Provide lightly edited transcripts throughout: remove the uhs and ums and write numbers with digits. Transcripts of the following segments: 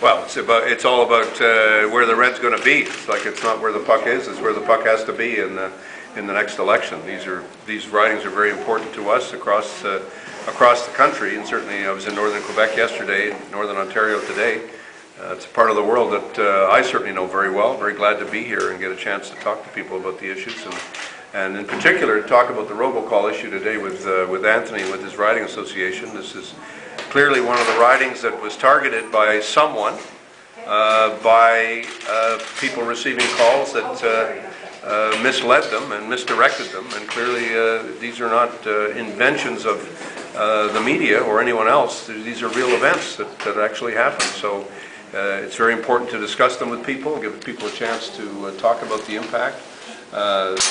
Well, it's all about where the red's going to be. It's like it's not where the puck is; it's where the puck has to be in the next election. These ridings are very important to us across the country, and certainly I was in northern Quebec yesterday, northern Ontario today. It's a part of the world that I certainly know very well. Very glad to be here and get a chance to talk to people about the issues, and in particular to talk about the robocall issue today with Anthony and with his riding association. This is clearly one of the ridings that was targeted by someone, by people receiving calls that misled them and misdirected them, and clearly these are not inventions of the media or anyone else. These are real events that actually happen. So it's very important to discuss them with people, give people a chance to talk about the impact.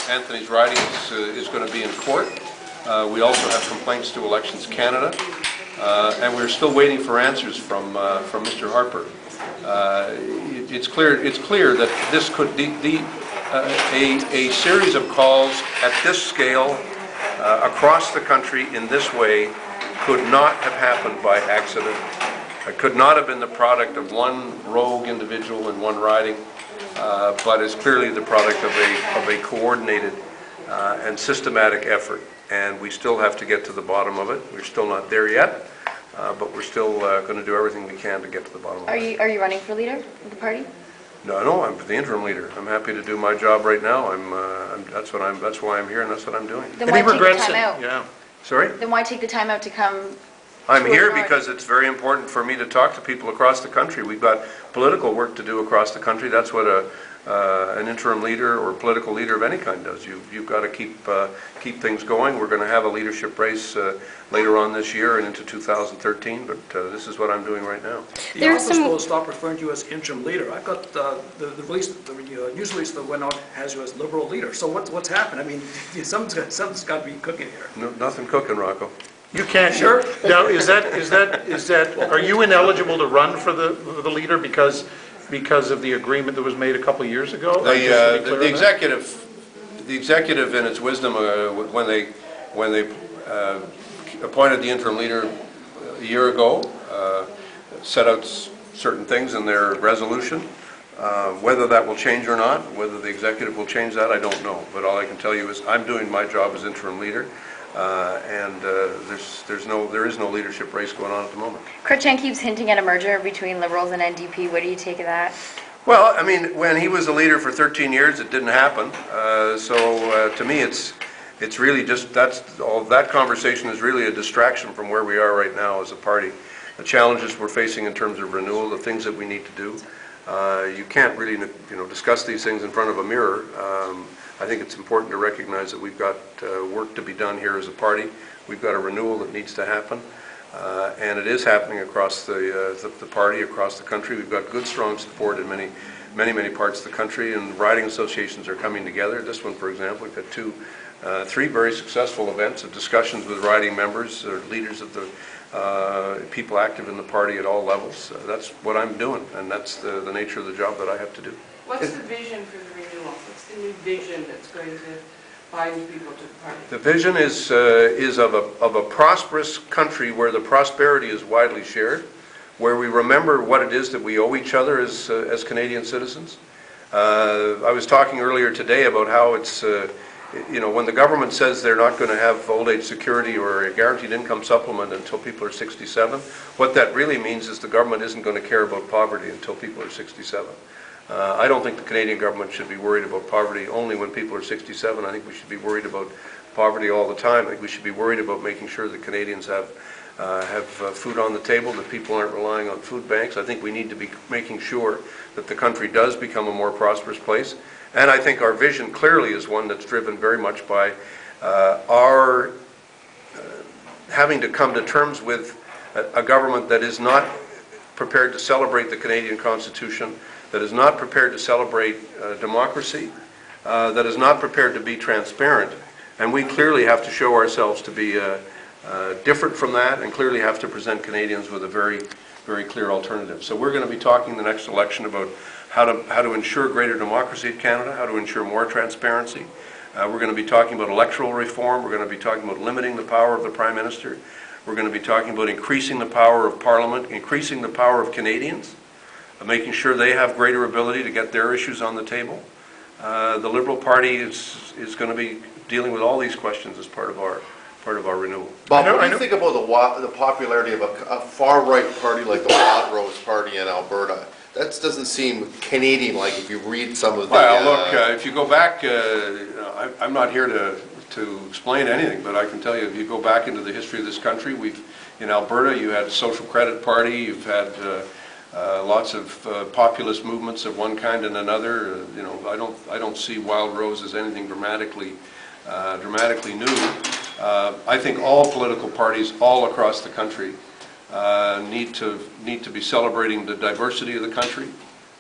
Anthony's riding is going to be in court. We also have complaints to Elections Canada. And we're still waiting for answers from Mr. Harper. It's clear that this could a series of calls at this scale across the country in this way could not have happened by accident. It could not have been the product of one rogue individual in one riding, but is clearly the product of a coordinated and systematic effort. And we still have to get to the bottom of it. We're still not there yet, but we're still going to do everything we can to get to the bottom of it. Are you running for leader of the party? No, I'm the interim leader. I'm happy to do my job right now. That's why I'm here, and that's what I'm doing. Then why take the time out? Yeah. Sorry? Then why take the time out to come? I'm here because it's very important for me to talk to people across the country. We've got political work to do across the country. That's what an interim leader or political leader of any kind does. You've got to keep things going. We're going to have a leadership race later on this year and into 2013, but this is what I'm doing right now. The office will stop referring to you as interim leader. I've got the news release that went out has you as Liberal leader. So what's happened? I mean, something's got to be cooking here. No, nothing cooking, Rocco. You can't. Sure. Now, is that? Are you ineligible to run for the leader because of the agreement that was made a couple of years ago? The executive, in its wisdom, when they appointed the interim leader a year ago, set out certain things in their resolution. Whether that will change or not, whether the executive will change that, I don't know. But all I can tell you is I'm doing my job as interim leader. And there is no leadership race going on at the moment. Chrétien keeps hinting at a merger between Liberals and NDP. What do you take of that? Well, I mean, when he was the leader for 13 years, it didn't happen. So to me, it's really just that conversation is really a distraction from where we are right now as a party. The challenges we're facing in terms of renewal, the things that we need to do. You can't really, discuss these things in front of a mirror. I think it's important to recognize that we've got work to be done here as a party. We've got a renewal that needs to happen, and it is happening across the party, across the country. We've got good, strong support in many parts of the country, and riding associations are coming together. This one, for example, we've had three very successful events of discussions with riding members, or leaders of the people active in the party at all levels. That's what I'm doing, and that's the nature of the job that I have to do. What's the vision for the renewal? What's the new vision that's going to bind people to the party? The vision is of a prosperous country where the prosperity is widely shared, where we remember what it is that we owe each other as Canadian citizens. I was talking earlier today about how it's, when the government says they're not going to have old age security or a guaranteed income supplement until people are 67, what that really means is the government isn't going to care about poverty until people are 67. I don't think the Canadian government should be worried about poverty only when people are 67. I think we should be worried about poverty all the time. I think we should be worried about making sure that Canadians have food on the table, that people aren't relying on food banks. I think we need to be making sure that the country does become a more prosperous place. And I think our vision clearly is one that's driven very much by our having to come to terms with a government that is not prepared to celebrate the Canadian Constitution, that is not prepared to celebrate democracy, that is not prepared to be transparent, and we clearly have to show ourselves to be different from that, and clearly have to present Canadians with a very, very clear alternative. So we're going to be talking the next election about how to ensure greater democracy in Canada, how to ensure more transparency. We're going to be talking about electoral reform. We're going to be talking about limiting the power of the Prime Minister. We're going to be talking about increasing the power of Parliament, increasing the power of Canadians. making sure they have greater ability to get their issues on the table. The Liberal Party is going to be dealing with all these questions as part of our renewal. Bob, I know- what do you think about the popularity of a far-right party like the Wildrose Party in Alberta? That doesn't seem Canadian-like if you read some of the... Well, look, if you go back, I'm not here to explain anything, but I can tell you, if you go back into the history of this country, in Alberta, you had Social Credit Party, you've had lots of populist movements of one kind and another. I don't see Wildrose as anything dramatically new. I think all political parties all across the country need to be celebrating the diversity of the country,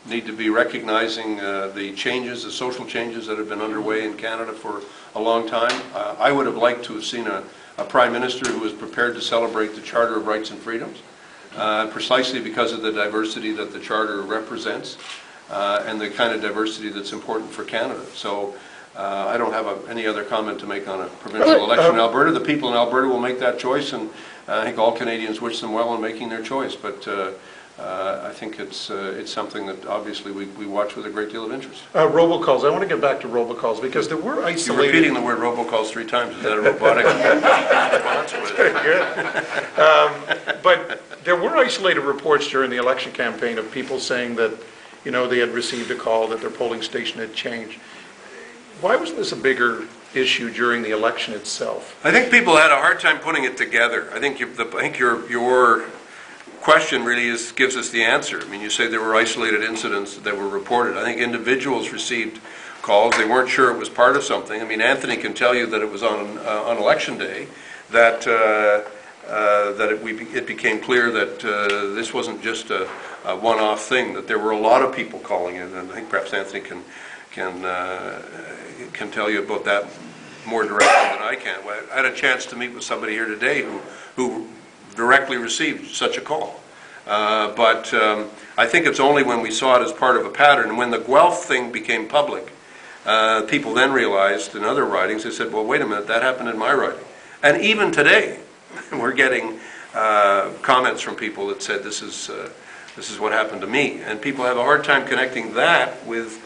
need to be recognizing the changes, the social changes that have been underway in Canada for a long time. I would have liked to have seen a Prime Minister who was prepared to celebrate the Charter of Rights and Freedoms, precisely because of the diversity that the Charter represents and the kind of diversity that's important for Canada. So I don't have any other comment to make on a provincial election in Alberta. The people in Alberta will make that choice, and I think all Canadians wish them well in making their choice. But I think it's something that obviously we watch with a great deal of interest. Robocalls, I want to get back to robocalls, because there were You're isolated... repeating the word robocalls 3 times. Is that a robotic response? Good. But there were isolated reports during the election campaign of people saying that, they had received a call that their polling station had changed. Why wasn't this a bigger issue during the election itself? I think people had a hard time putting it together. I think your question really gives us the answer. I mean, you say there were isolated incidents that were reported. I think individuals received calls. They weren't sure it was part of something. I mean, Anthony can tell you that it was on election day that it became clear that this wasn't just a one-off thing, that there were a lot of people calling in, and I think perhaps Anthony can tell you about that more directly than I can. I had a chance to meet with somebody here today who directly received such a call. But I think it's only when we saw it as part of a pattern, and when the Guelph thing became public, people then realized in other ridings, they said, well, wait a minute, that happened in my riding. And even today, we're getting comments from people that said, this is what happened to me. And people have a hard time connecting that with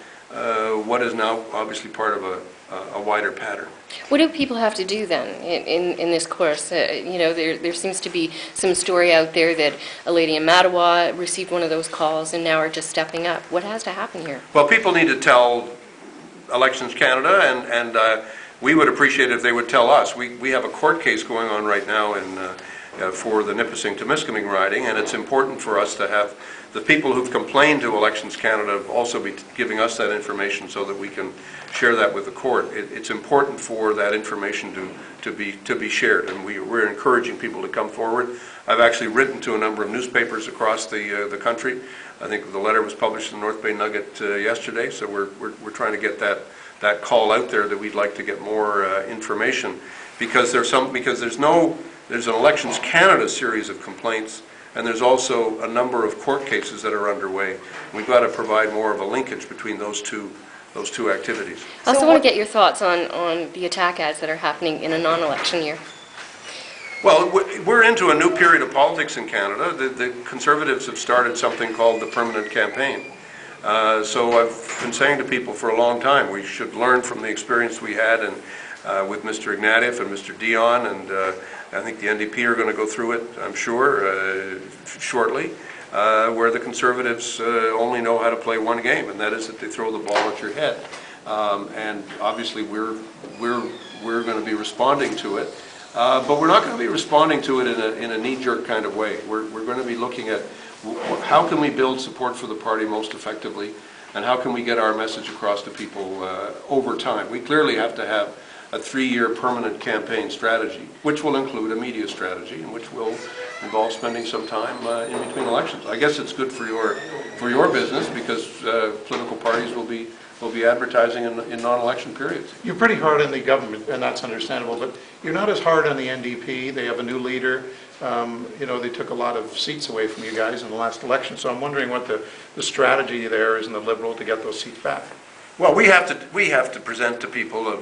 what is now obviously part of a wider pattern. What do people have to do then in this course? There seems to be some story out there that a lady in Mattawa received one of those calls and now are just stepping up. What has to happen here? Well, people need to tell Elections Canada, and we would appreciate it if they would tell us. We have a court case going on right now for the Nipissing-Temiskaming riding, and it's important for us to have the people who've complained to Elections Canada also be giving us that information so that we can share that with the court. It's important for that information to be shared, and we're encouraging people to come forward. I've actually written to a number of newspapers across the country. I think the letter was published in the North Bay Nugget yesterday, so we're trying to get that call out there that we'd like to get more information, because there's an Elections Canada series of complaints, and there's also a number of court cases that are underway. We've got to provide more of a linkage between those two activities. I also want to get your thoughts on the attack ads that are happening in a non-election year. Well, we're into a new period of politics in Canada. The Conservatives have started something called the Permanent Campaign. So I've been saying to people for a long time, we should learn from the experience we had with Mr. Ignatieff and Mr. Dion, and I think the NDP are going to go through it, I'm sure, shortly, where the Conservatives only know how to play one game, and that is that they throw the ball at your head. And obviously we're going to be responding to it, but we're not going to be responding to it in a knee-jerk kind of way. We're going to be looking at how can we build support for the party most effectively, and how can we get our message across to people over time. We clearly have to have a 3-year permanent campaign strategy, which will include a media strategy, and which will involve spending some time in between elections. I guess it's good for your business, because political parties will be advertising in non-election periods. You're pretty hard on the government, and that's understandable, but you're not as hard on the NDP. They have a new leader. They took a lot of seats away from you guys in the last election, so I'm wondering what the strategy there is in the Liberal to get those seats back. Well, we have to present to people a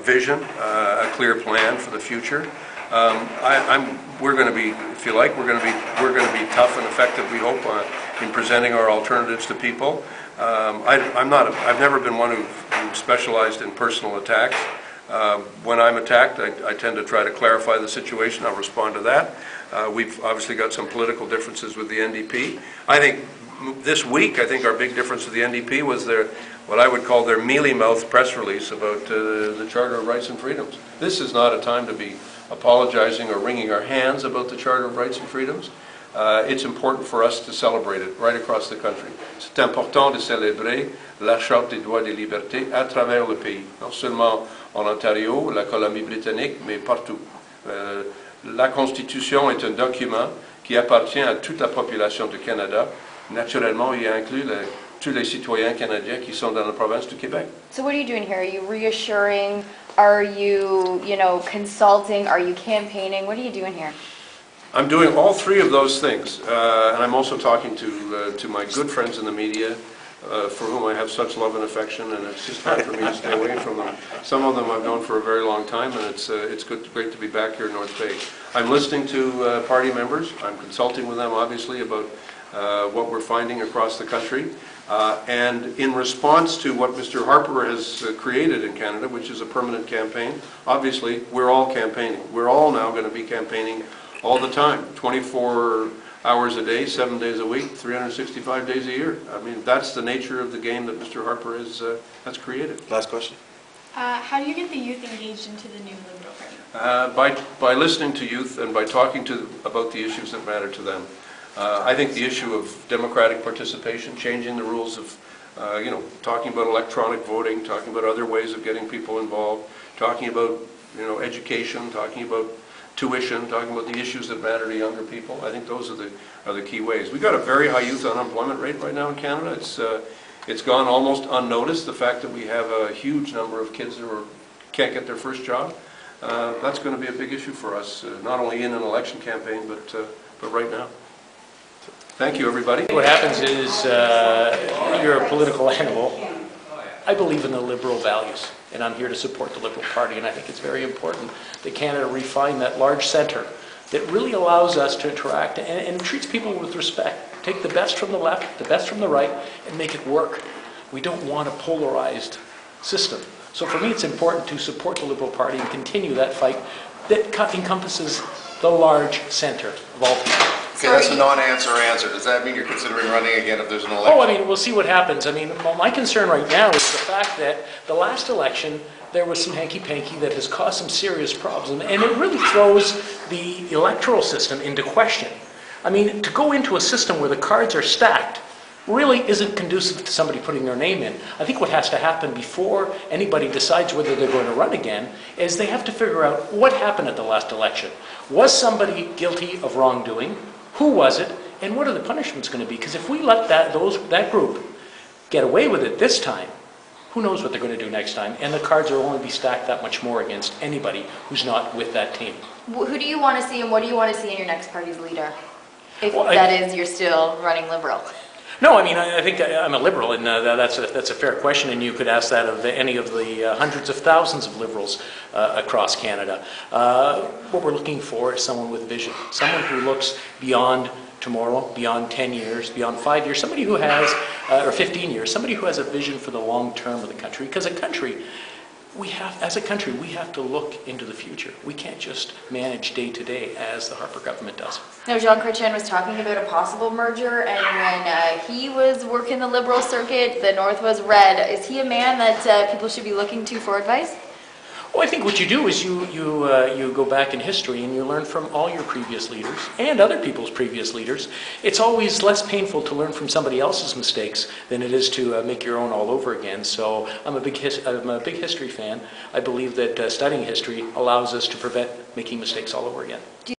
vision, a clear plan for the future. We're going to be, if you like, we're going to be tough and effective, we hope, in presenting our alternatives to people. I've never been one who specialized in personal attacks. When I'm attacked, I tend to try to clarify the situation. I'll respond to that. We've obviously got some political differences with the NDP. I think this week, our big difference with the NDP was what I would call their mealy-mouthed press release about the Charter of Rights and Freedoms. This is not a time to be apologizing or wringing our hands about the Charter of Rights and Freedoms. It's important for us to celebrate it right across the country. C'est important de célébrer la Charte des droits et des libertés à travers le pays, non seulement en Ontario, la Colombie-Britannique, mais partout. La Constitution est un document qui appartient à toute la population du Canada. Naturellement, il inclut tous les citoyens canadiens qui sont dans la province du Québec. So what are you doing here? Are you reassuring? Are you, consulting? Are you campaigning? What are you doing here? I'm doing all three of those things, and I'm also talking to my good friends in the media, for whom I have such love and affection, and it's just hard for me to stay away from them. Some of them I've known for a very long time, and it's great to be back here in North Bay. I'm listening to party members. I'm consulting with them, obviously, about what we're finding across the country. And in response to what Mr. Harper has created in Canada, which is a permanent campaign, obviously, we're all campaigning. We're all now going to be campaigning all the time, 24 hours a day, 7 days a week, 365 days a year. I mean, that's the nature of the game that Mr. Harper has created. Last question. How do you get the youth engaged into the new Liberal Party? By listening to youth and by talking about the issues that matter to them. I think the issue of democratic participation, changing the rules of, talking about electronic voting, talking about other ways of getting people involved, talking about, education, talking about tuition, talking about the issues that matter to younger people. I think those are the key ways. We've got a very high youth unemployment rate right now in Canada. It's gone almost unnoticed, the fact that we have a huge number of kids who can't get their first job. That's going to be a big issue for us, not only in an election campaign, but right now. Thank you, everybody. What happens is you're a political animal. I believe in the Liberal values, and I'm here to support the Liberal Party, and I think it's very important that Canada refine that large centre that really allows us to interact and treats people with respect. Take the best from the left, the best from the right, and make it work. We don't want a polarized system. So for me, it's important to support the Liberal Party and continue that fight that encompasses the large centre of all people. Okay, that's a non-answer answer. Does that mean you're considering running again if there's an election? Oh, I mean, we'll see what happens. I mean, my concern right now is the fact that the last election, there was some hanky-panky that has caused some serious problems, and it really throws the electoral system into question. I mean, to go into a system where the cards are stacked really isn't conducive to somebody putting their name in. I think what has to happen before anybody decides whether they're going to run again is they have to figure out what happened at the last election. Was somebody guilty of wrongdoing? Who was it? And what are the punishments going to be? Because if we let that group get away with it this time, who knows what they're going to do next time? And the cards will only be stacked that much more against anybody who's not with that team. Who do you want to see, and what do you want to see in your next party's leader? If Well, you're still running Liberal. No, I mean, I think I'm a Liberal, and that's a fair question, and you could ask that of any of the hundreds of thousands of Liberals across Canada. What we're looking for is someone with vision, someone who looks beyond tomorrow, beyond 10 years, beyond 5 years, somebody who has, or 15 years, somebody who has a vision for the long term of the country. Because as a country, we have to look into the future. We can't just manage day to day as the Harper government does. No, Jean Chrétien was talking about a possible merger, and when he was working the Liberal circuit, the North was red. Is he a man that people should be looking to for advice? Well, I think what you do is you go back in history and you learn from all your previous leaders and other people's previous leaders. It's always less painful to learn from somebody else's mistakes than it is to make your own all over again. So I'm a big history fan. I believe that studying history allows us to prevent making mistakes all over again.